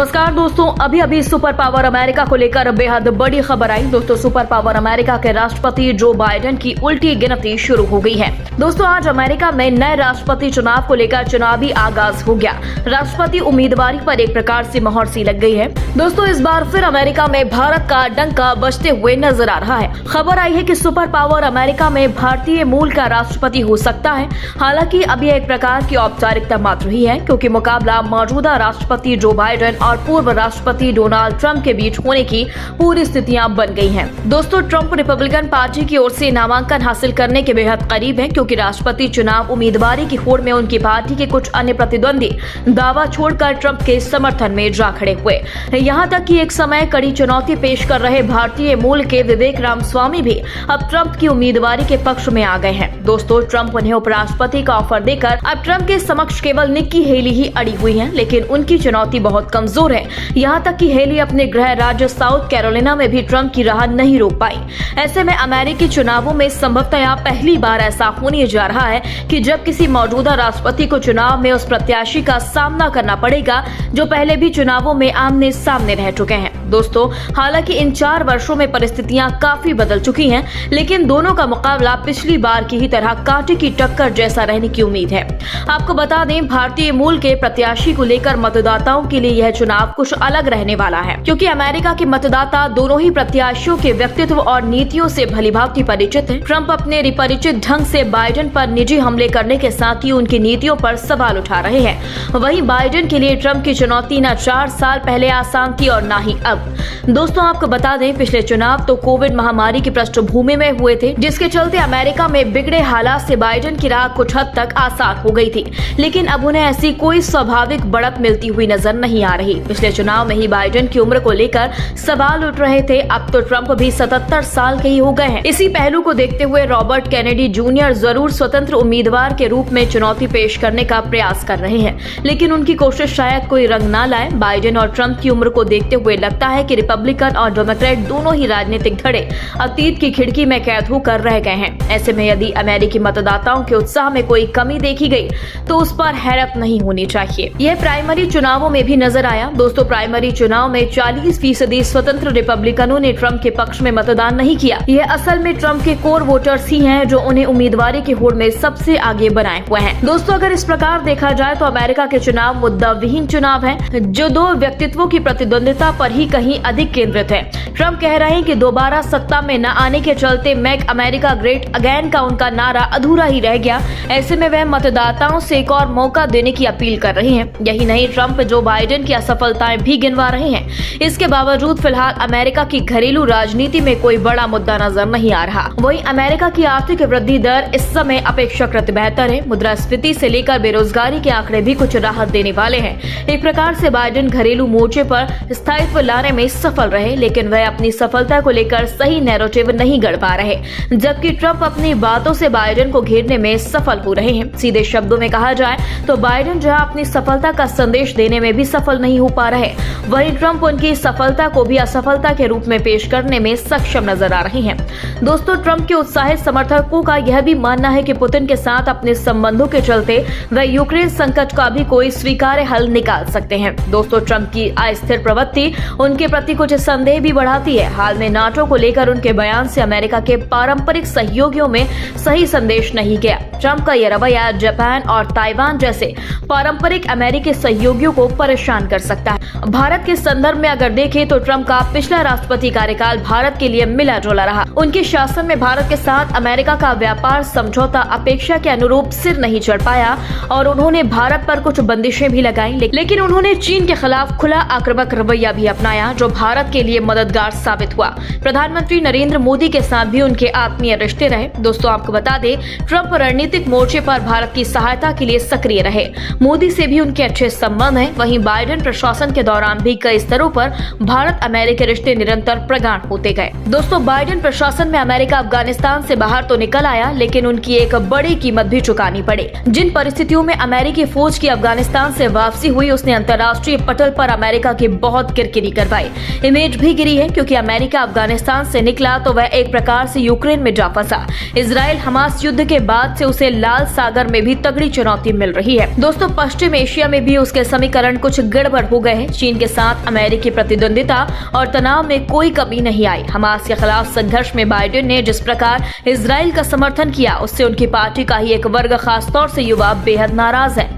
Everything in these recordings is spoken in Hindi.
नमस्कार दोस्तों, अभी सुपर पावर अमेरिका को लेकर बेहद बड़ी खबर आई। दोस्तों, सुपर पावर अमेरिका के राष्ट्रपति जो बाइडेन की उल्टी गिनती शुरू हो गई है। दोस्तों, आज अमेरिका में नए राष्ट्रपति चुनाव को लेकर चुनावी आगाज हो गया। राष्ट्रपति उम्मीदवारी पर एक प्रकार से मोहर सी लग गई है। दोस्तों, इस बार फिर अमेरिका में भारत का डंका बजते हुए नजर आ रहा है। खबर आई है कि सुपर पावर अमेरिका में भारतीय मूल का राष्ट्रपति हो सकता है। हालांकि अब यह एक प्रकार की औपचारिकता मात्र ही है, क्योंकि मुकाबला मौजूदा राष्ट्रपति जो बाइडेन और पूर्व राष्ट्रपति डोनाल्ड ट्रंप के बीच होने की पूरी स्थितियां बन गई हैं। दोस्तों, ट्रंप रिपब्लिकन पार्टी की ओर से नामांकन हासिल करने के बेहद करीब हैं, क्योंकि राष्ट्रपति चुनाव उम्मीदवारी की होड़ में उनकी पार्टी के कुछ अन्य प्रतिद्वंदी दावा छोड़कर ट्रंप के समर्थन में जा खड़े हुए। यहां तक कि एक समय कड़ी चुनौती पेश कर रहे भारतीय मूल के विवेक रामस्वामी भी अब ट्रंप की उम्मीदवारी के पक्ष में आ गए हैं। दोस्तों, ट्रंप उन्हें उपराष्ट्रपति का ऑफर देकर अब ट्रंप के समक्ष केवल निक्की हेली ही अड़ी हुई है, लेकिन उनकी चुनौती बहुत कमजोर है। यहाँ तक कि हेली अपने गृह राज्य साउथ कैरोलिना में भी ट्रंप की राह नहीं रोक पाई। ऐसे में अमेरिकी चुनावों में संभवतः पहली बार ऐसा होने जा रहा है कि जब किसी मौजूदा राष्ट्रपति को चुनाव में उस प्रत्याशी का सामना करना पड़ेगा जो पहले भी चुनावों में आमने सामने रह चुके हैं। दोस्तों, हालांकि इन 4 वर्षों में परिस्थितियां काफी बदल चुकी हैं, लेकिन दोनों का मुकाबला पिछली बार की ही तरह कांटे की टक्कर जैसा रहने की उम्मीद है। आपको बता दें, भारतीय मूल के प्रत्याशी को लेकर मतदाताओं के लिए यह चुनाव कुछ अलग रहने वाला है, क्योंकि अमेरिका के मतदाता दोनों ही प्रत्याशियों के व्यक्तित्व और नीतियों से भलीभांति परिचित हैं। ट्रंप अपने परिचित ढंग से बाइडेन पर निजी हमले करने के साथ ही उनकी नीतियों पर सवाल उठा रहे हैं। वहीं बाइडेन के लिए ट्रंप की चुनौती न 4 साल पहले आसान थी और न ही अब। दोस्तों, आपको बता दें, पिछले चुनाव तो कोविड महामारी की पृष्ठभूमि में हुए थे, जिसके चलते अमेरिका में बिगड़े हालात से बाइडेन की राह कुछ हद तक आसान हो गई थी, लेकिन अब उन्हें ऐसी कोई स्वाभाविक बढ़त मिलती हुई नजर नहीं आ रही। पिछले चुनाव में ही बाइडेन की उम्र को लेकर सवाल उठ रहे थे, अब तो ट्रंप भी 77 साल के ही हो गए हैं। इसी पहलू को देखते हुए रॉबर्ट कैनेडी जूनियर जरूर स्वतंत्र उम्मीदवार के रूप में चुनौती पेश करने का प्रयास कर रहे हैं, लेकिन उनकी कोशिश शायद कोई रंग ना लाए। बाइडेन और ट्रंप की उम्र को देखते हुए लगता है कि रिपब्लिकन और डेमोक्रेट दोनों ही राजनीतिक धड़े अतीत की खिड़की में कैद होकर रह गए हैं। ऐसे में यदि अमेरिकी मतदाताओं के उत्साह में कोई कमी देखी गई तो उस पर हैरत नहीं होनी चाहिए। यह प्राइमरी चुनावों में भी नजर आया। दोस्तों, प्राइमरी चुनाव में 40% स्वतंत्र रिपब्लिकनों ने ट्रंप के पक्ष में मतदान नहीं किया। यह असल में ट्रंप के कोर वोटर्स ही हैं जो उन्हें उम्मीदवारी की होड़ में सबसे आगे बनाए हुए हैं। दोस्तों, अगर इस प्रकार देखा जाए तो अमेरिका के चुनाव मुद्दा विहीन चुनाव है, जो 2 व्यक्तित्वों की प्रतिद्वंदिता पर ही कहीं अधिक केंद्रित है। ट्रंप कह रहे हैं कि दोबारा सत्ता में न आने के चलते मेक अमेरिका ग्रेट अगेन का उनका नारा अधूरा ही रह गया। ऐसे में वह मतदाताओं से एक और मौका देने की अपील कर रहे हैं। यही नहीं, ट्रंप जो बाइडेन की असफलताएं भी गिनवा रहे हैं। इसके बावजूद फिलहाल अमेरिका की घरेलू राजनीति में कोई बड़ा मुद्दा नजर नहीं आ रहा। वहीं अमेरिका की आर्थिक वृद्धि दर इस समय अपेक्षाकृत बेहतर है। मुद्रास्फीति से लेकर बेरोजगारी के आंकड़े भी कुछ राहत देने वाले हैं। एक प्रकार से बाइडेन घरेलू मोर्चे पर स्थायित्व लाने में सफल रहे, लेकिन वह अपनी सफलता को लेकर सही नैरेटिव नहीं गढ़ पा रहे, जबकि ट्रंप अपनी बातों से बाइडेन को घेरने में सफल हो रहे हैं। सीधे शब्दों में कहा जाए तो बाइडेन जहां अपनी सफलता का संदेश देने में भी सफल नहीं हो पा रहे, वहीं ट्रंप उनकी सफलता को भी असफलता के रूप में पेश करने में सक्षम नजर आ रहे हैं। दोस्तों, ट्रंप के उत्साहित समर्थकों का यह भी मानना है कि पुतिन के साथ अपने संबंधों के चलते वह यूक्रेन संकट का भी कोई स्वीकार्य हल निकाल सकते हैं। दोस्तों, ट्रंप की अस्थिर प्रवृत्ति उनके प्रति कुछ संदेह भी बढ़ाती है। हाल में नाटो को लेकर उनके बयान से अमेरिका के पारंपरिक सहयोगियों में सही संदेश नहीं गया। ट्रंप का यह रवैया जापान और ताइवान जैसे पारंपरिक अमेरिकी सहयोगियों को परेशान कर सकता है। भारत के संदर्भ में अगर देखें तो ट्रंप का पिछला राष्ट्रपति कार्यकाल भारत के लिए मिला जुला रहा। उनके शासन में भारत के साथ अमेरिका का व्यापार समझौता अपेक्षा के अनुरूप सिर नहीं चढ़ पाया और उन्होंने भारत पर कुछ बंदिशें भी लगाई, लेकिन उन्होंने चीन के खिलाफ खुला आक्रामक रवैया भी अपनाया, जो भारत के लिए मददगार साबित हुआ। प्रधानमंत्री नरेंद्र मोदी के साथ भी उनके आत्मीय रिश्ते रहे। दोस्तों, आपको बता दें, ट्रंप रणनीतिक मोर्चे पर भारत की सहायता के लिए सक्रिय रहे। मोदी से भी उनके अच्छे संबंध हैं। वहीं बाइडेन प्रशासन के दौरान भी कई स्तरों पर भारत अमेरिकी रिश्ते निरंतर प्रगाढ़ होते गए। दोस्तों, बाइडेन प्रशासन में अमेरिका अफगानिस्तान से बाहर तो निकल आया, लेकिन उनकी एक बड़ी कीमत भी चुकानी पड़ी। जिन परिस्थितियों में अमेरिकी फौज की अफगानिस्तान से वापसी हुई, उसने अंतर्राष्ट्रीय पटल पर अमेरिका की बहुत किरकिरी करवाई। इमेज भी गिरी है, क्योंकि अमेरिका अफगानिस्तान से निकला तो वह एक प्रकार से यूक्रेन में जा फंसा। इजराइल हमास युद्ध के बाद से उसे लाल सागर में भी तगड़ी चुनौती मिल रही है। दोस्तों, पश्चिम एशिया में भी उसके समीकरण कुछ गड़बड़ हो गए हैं। चीन के साथ अमेरिकी प्रतिद्वंदिता और तनाव में कोई कमी नहीं आई। हमास के खिलाफ संघर्ष में बाइडेन ने जिस प्रकार इजराइल का समर्थन किया, उससे उनकी पार्टी का ही एक वर्ग, खासतौर से युवा, बेहद नाराज है।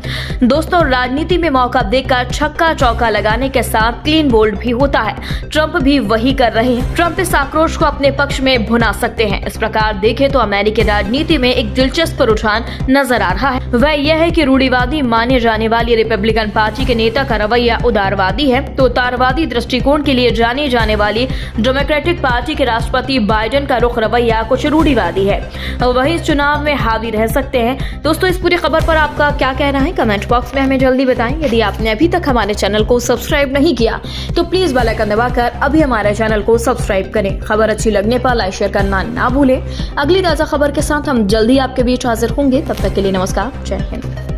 दोस्तों, राजनीति में मौका देकर छक्का चौका लगाने के साथ क्लीन बोल्ड भी होता है। ट्रंप भी वही कर रहे हैं। ट्रंप इस आक्रोश को अपने पक्ष में भुना सकते हैं। इस प्रकार देखें तो अमेरिकी राजनीति में एक दिलचस्प रुझान नजर आ रहा है। वह यह है कि रूढ़िवादी माने जाने वाली रिपब्लिकन पार्टी के नेता का रवैया उदारवादी है, तो उदारवादी दृष्टिकोण के लिए जाने जाने वाली डेमोक्रेटिक पार्टी के राष्ट्रपति बाइडेन का रुख रवैया कुछ रूढ़िवादी है। वही इस चुनाव में हावी रह सकते हैं। दोस्तों, इस पूरी खबर पर आपका क्या कहना है, कमेंट बॉक्स में हमें जल्दी बताएं। यदि आपने अभी तक हमारे चैनल को सब्सक्राइब नहीं किया तो प्लीज बेल आइकन दबाकर अभी हमारे चैनल को सब्सक्राइब करें। खबर अच्छी लगने पर लाइक शेयर करना ना भूलें। अगली ताजा खबर के साथ हम जल्दी आपके बीच हाजिर होंगे। तब तक के लिए नमस्कार, जय हिंद।